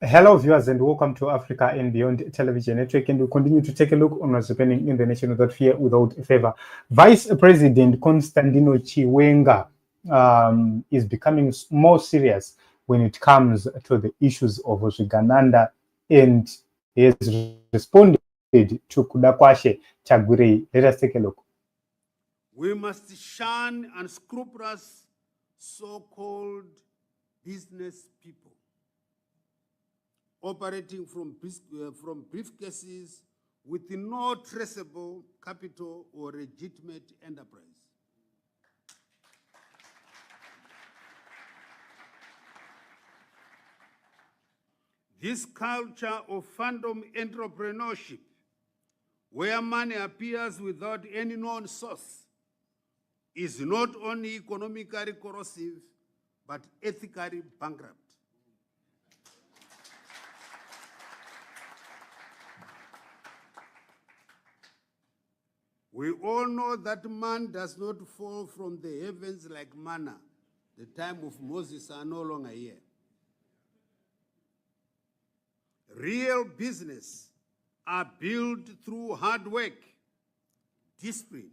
Hello, viewers, and welcome to Africa and Beyond Television Network. And we continue to take a look on what's happening in the nation without fear, without favor. Vice President Constantino Chiwenga is becoming more serious when it comes to the issues of Zvigananda, and he has responded to Kudakwashe Tagwirei. Let us take a look. We must shun unscrupulous so-called business people operating from briefcases with no traceable capital or legitimate enterprise. This culture of phantom entrepreneurship, where money appears without any known source, is not only economically corrosive, but ethically bankrupt. We all know that man does not fall from the heavens like manna. The time of Moses are no longer here. Real business are built through hard work, discipline,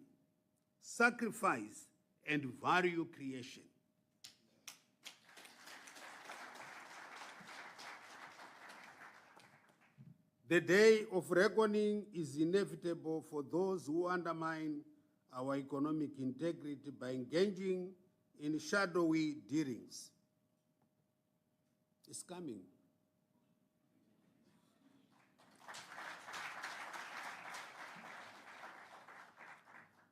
sacrifice, and value creation. The day of reckoning is inevitable for those who undermine our economic integrity by engaging in shadowy dealings. It's coming.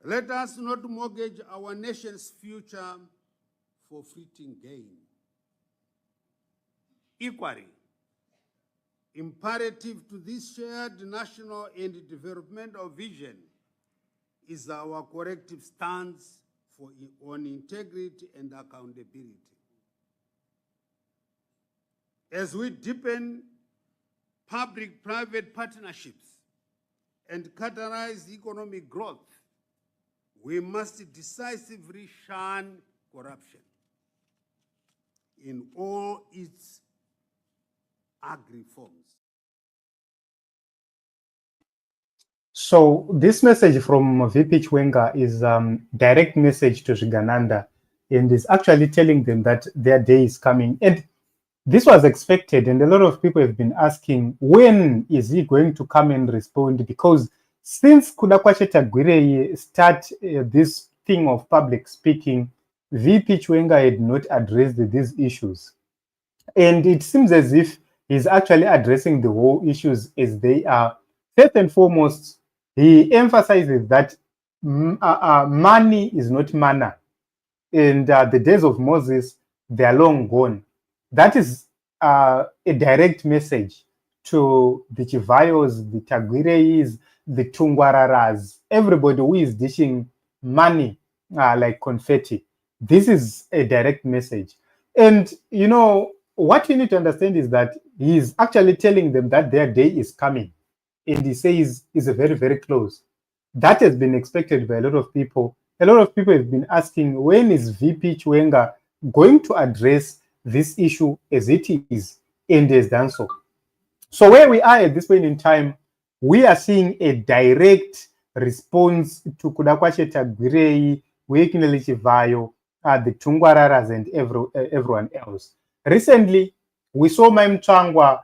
Let us not mortgage our nation's future for fleeting gain. Equally, imperative to this shared national and developmental vision is our collective stance on integrity and accountability. As we deepen public-private partnerships and catalyze economic growth, we must decisively shun corruption in all its ugly forms. So this message from VP Chuenga is direct message to Zvigananda, and is actually telling them that their day is coming. And this was expected, and a lot of people have been asking, when is he going to come and respond? Because since Kudakwashe Tagwirei start this thing of public speaking, VP Chuenga had not addressed these issues. And it seems as if he's actually addressing the whole issues as they are. First and foremost, he emphasizes that money is not manna. And the days of Moses, they are long gone. That is a direct message to the Chivhayos, the Tagwireis, the Tungwararas, everybody who is dishing money like confetti. This is a direct message. And, you know, what you need to understand is that he is actually telling them that their day is coming. And he says is very, very close. That has been expected by a lot of people. A lot of people have been asking, when is VP Chuenga going to address this issue as it is, and has done so. So where we are at this point in time, we are seeing a direct response to Kudakwashe Tagwirei, Chivhayo, the Tungwararas, and everyone else. Recently, we saw Mnangagwa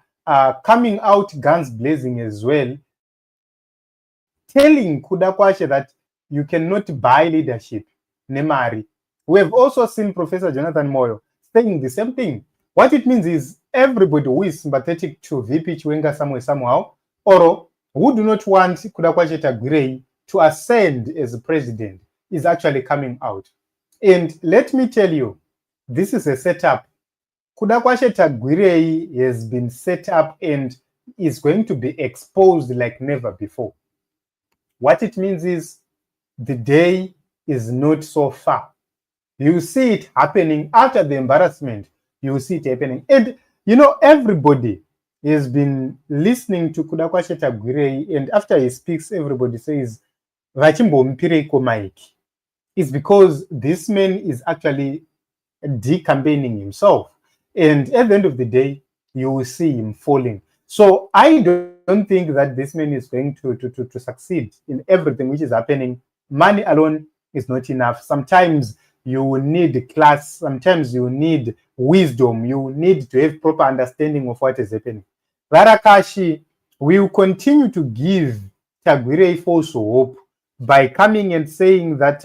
coming out guns blazing as well, telling Kudakwashe that you cannot buy leadership, Nemari. We have also seen Professor Jonathan Moyo saying the same thing. What it means is everybody who is sympathetic to VP Chuenga somehow, or who do not want Kudakwashe Tagwirei to ascend as president, is actually coming out. And let me tell you, this is a setup. Kudakwashe Tagwirei has been set up and is going to be exposed like never before. What it means is the day is not so far. You see it happening after the embarrassment. You see it happening. And, you know, everybody has been listening to Kudakwashe Tagwirei, and after he speaks, everybody says, it's because this man is actually decampaigning himself. And at the end of the day, you will see him falling. So I don't think that this man is going to succeed in everything which is happening. Money alone is not enough. Sometimes you need class, sometimes you need wisdom, you need to have proper understanding of what is happening. Varakashi will continue to give Tagwirei false hope by coming and saying that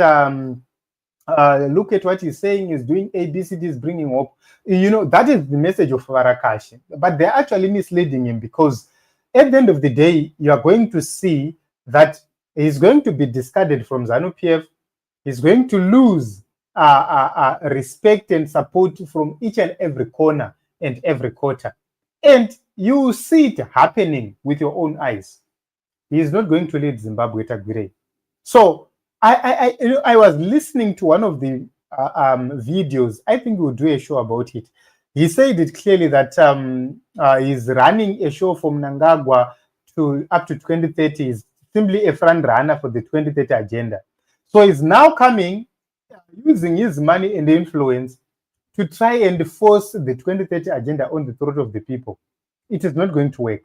look at what he's saying, is doing ABCD, is bringing hope. You know, that is the message of Varakashi. But they're actually misleading him, because at the end of the day, you are going to see that he's going to be discarded from ZANU-PF. He's going to lose respect and support from each and every corner and every quarter. And you see it happening with your own eyes. He is not going to lead Zimbabwe, Tagwirei. So I was listening to one of the videos. I think we'll do a show about it. He said it clearly that he's running a show from Mnangagwa to up to 2030. He's simply a front runner for the 2030 agenda. So he's now coming, using his money and influence to try and force the 2030 agenda on the throat of the people. It is not going to work.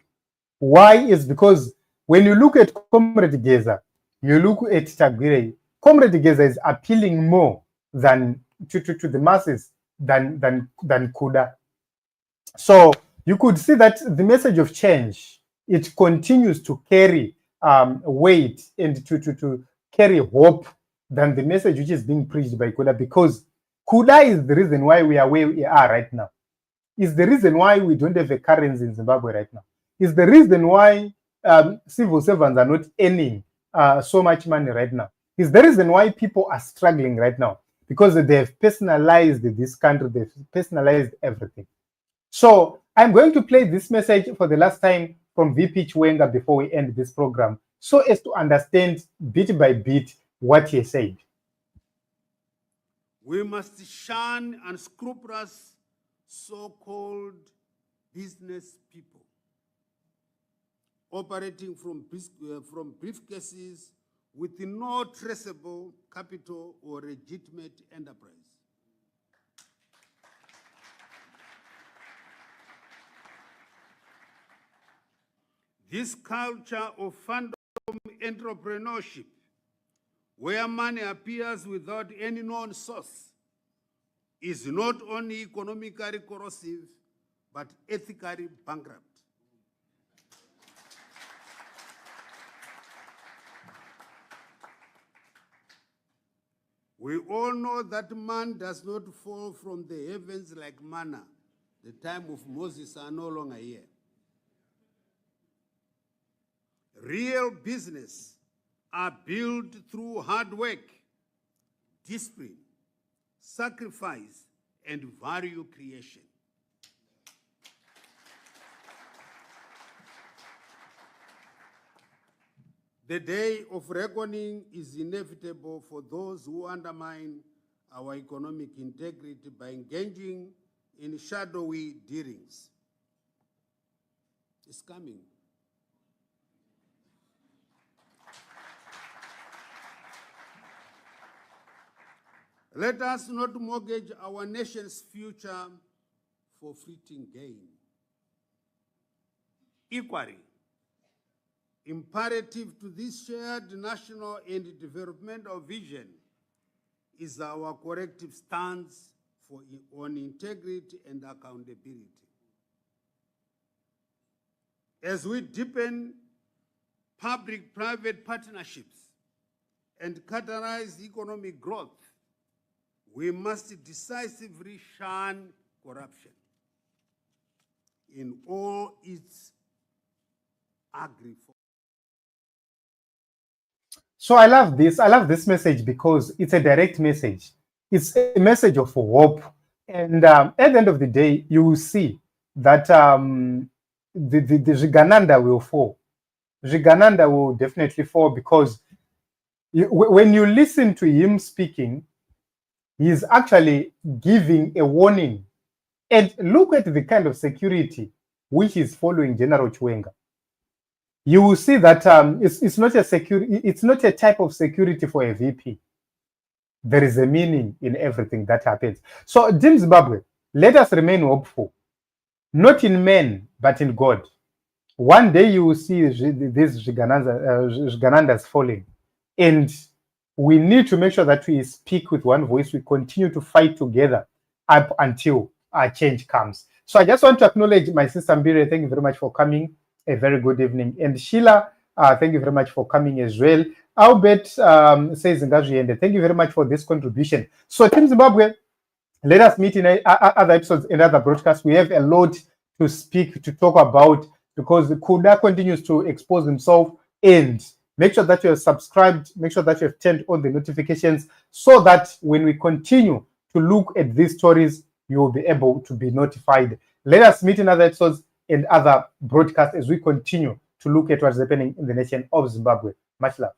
Why? Is because when you look at Comrade Geza, you look at Tagwirei, Comrade Geza is appealing more than to the masses than Kuda. So you could see that the message of change, it continues to carry weight and to carry hope than the message which is being preached by Kuda, because Kuda is the reason why we are where we are right now. Is the reason why we don't have a currency in Zimbabwe right now. Is the reason why civil servants are not earning so much money right now. Is the reason why people are struggling right now, because they have personalized this country, they've personalized everything. So I'm going to play this message for the last time from VP Chuena before we end this program, so as to understand bit by bit what he said. We must shun unscrupulous so-called business people operating from briefcases with no traceable capital or legitimate enterprise. This culture of phantom entrepreneurship, where money appears without any known source, is not only economically corrosive, but ethically bankrupt. We all know that man does not fall from the heavens like manna. The time of Moses are no longer here. Real business are built through hard work, discipline, sacrifice, and value creation. The day of reckoning is inevitable for those who undermine our economic integrity by engaging in shadowy dealings. It's coming. Let us not mortgage our nation's future for fleeting gain. Equally, imperative to this shared national and developmental vision is our collective stance on integrity and accountability. As we deepen public-private partnerships and catalyze economic growth, we must decisively shun corruption in all its ugly forms. So I love this. I love this message because it's a direct message. It's a message of hope. And at the end of the day, you will see that the Jigananda will fall. Jigananda will definitely fall, because when you listen to him speaking, he's actually giving a warning. And look at the kind of security which is following General Chiwenga. You will see that it's not a type of security for a VP. There is a meaning in everything that happens. So, Zimbabwe, let us remain hopeful. not in men, but in God. One day you will see these Shiganandas falling. And we need to make sure that we speak with one voice. We continue to fight together up until our change comes. So I just want to acknowledge my sister Mbire. Thank you very much for coming. A very good evening. And Sheila, thank you very much for coming as well. Albert says, thank you very much for this contribution. So Team Zimbabwe, let us meet in other episodes, in other broadcasts. We have a lot to speak, to talk about, because the Kuda continues to expose himself. And make sure that you are subscribed, make sure that you have turned on the notifications, so that when we continue to look at these stories, you will be able to be notified. Let us meet in other episodes and other broadcasts as we continue to look at what's happening in the nation of Zimbabwe. Much love.